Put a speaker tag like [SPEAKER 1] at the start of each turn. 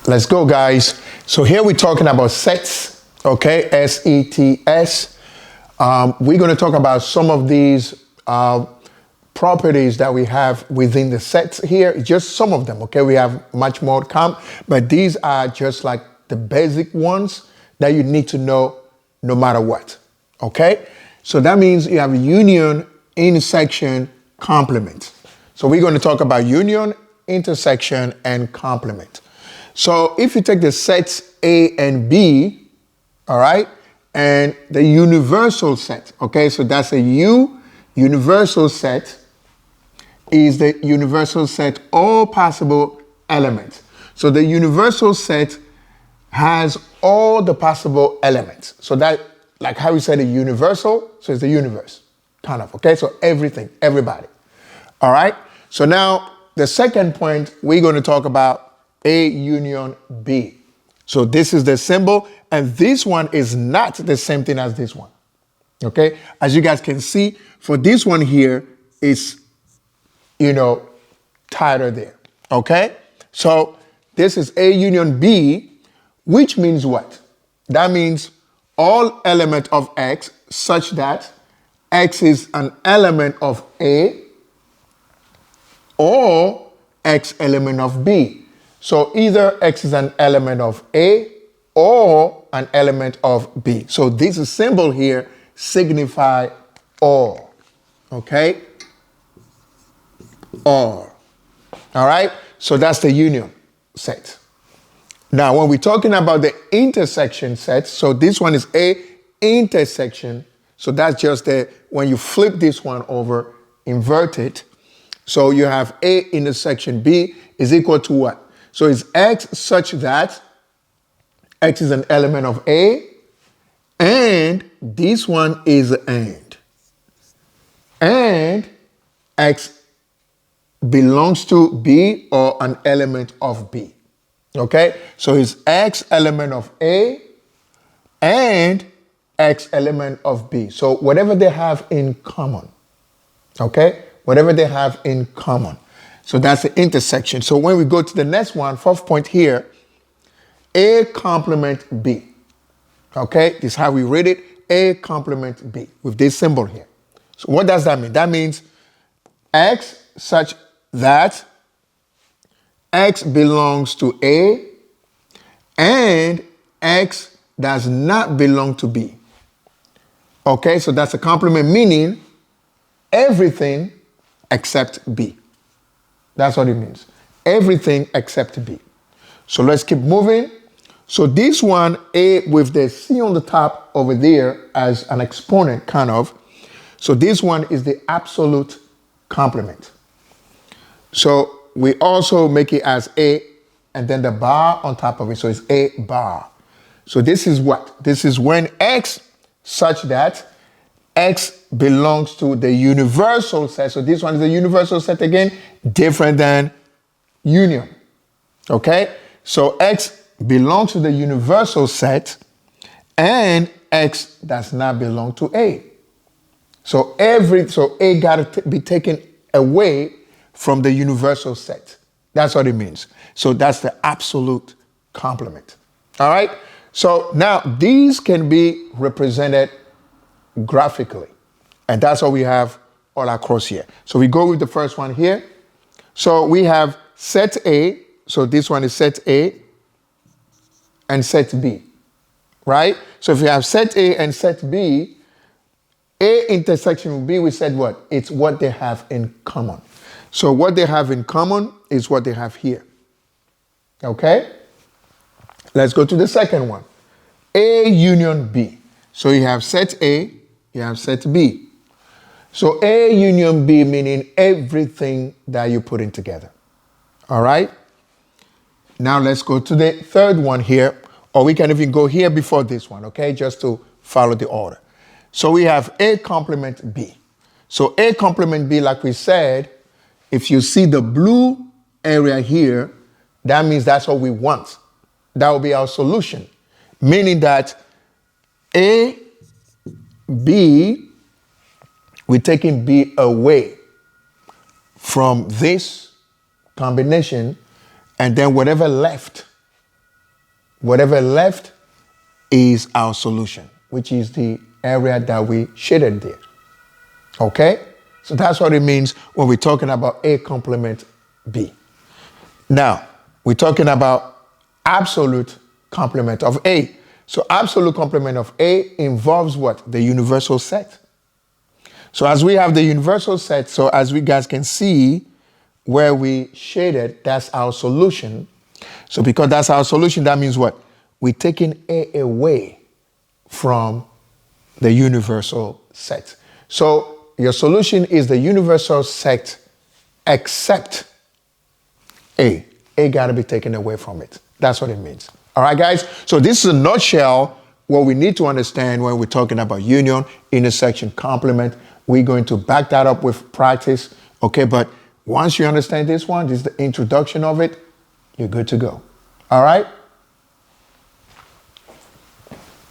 [SPEAKER 1] Let's go, guys. So here we're talking about sets, okay? S-E-T-S. We're going to talk about some of these properties that we have within the sets here. Just some of them, okay? We have much more to come, but these are just like the basic ones that you need to know no matter what, okay? So that means you have union, intersection, complement. So we're going to talk about union, intersection, and complement. So if you take the sets A and B, all right, and the universal set, okay, so that's a universal set is the universal set all possible elements. So the universal set has all the possible elements. So that, like how we said a universal, so it's the universe, kind of, okay? So everything, everybody, all right? So now the second point, we're going to talk about A union B. So this is the symbol, and this one is not the same thing as this one, okay? As you guys can see, for this one here, it's, tighter there, okay? So this is A union B, which means what? That means all element of X such that X is an element of A or X element of B. So either X is an element of A or an element of B. So this symbol here signify or, okay? Or, all right? So that's the union set. Now, when we're talking about the intersection set, so this one is A intersection. So that's just when you flip this one over, invert it. So you have A intersection B is equal to what? So it's X such that X is an element of A, and this one is and X belongs to B or an element of B. Okay? So it's X element of A and X element of B. So whatever they have in common. Okay? Whatever they have in common. So that's the intersection. So when we go to the next one, fourth point here, A complement B. Okay, this is how we read it. A complement B with this symbol here. So what does that mean? That means X such that X belongs to A and X does not belong to B. Okay, so that's a complement, meaning everything except B. That's what it means. Everything except B. So let's keep moving. So this one, A with the C on the top over there as an exponent, kind of. So this one is the absolute complement. So we also make it as A and then the bar on top of it. So it's A bar. So this is what? This is when X such that X belongs to the universal set. So this one is a universal set again, different than union. Okay? So X belongs to the universal set and X does not belong to A. So A got to be taken away from the universal set. That's what it means. So that's the absolute complement. All right? So now these can be represented graphically. And that's what we have all across here. So we go with the first one here. So we have set A. So this one is set A and set B, right? So if you have set A and set B, A intersection with B, we said what? It's what they have in common. So what they have in common is what they have here. Okay? Let's go to the second one. A union B. So you have set A, you have set B. So A union B meaning everything that you're putting together. All right? Now let's go to the third one here, or we can even go here before this one, okay? Just to follow the order. So we have A complement B. So A complement B, like we said, if you see the blue area here, that means that's what we want. That will be our solution. Meaning that A, B, we're taking B away from this combination, and then whatever left Whatever left is our solution, which is the area that we shaded there. Okay? So that's what it means when we're talking about A complement B. Now, we're talking about absolute complement of A. So absolute complement of A involves what? The universal set. So as we have the universal set, so as we guys can see where we shaded, that's our solution. So because that's our solution, that means what? We're taking A away from the universal set. So your solution is the universal set except A. A got to be taken away from it. That's what it means. All right, guys? So this is a nutshell what we need to understand when we're talking about union, intersection, complement. We're going to back that up with practice, okay? But once you understand this one, this is the introduction of it, you're good to go. All right?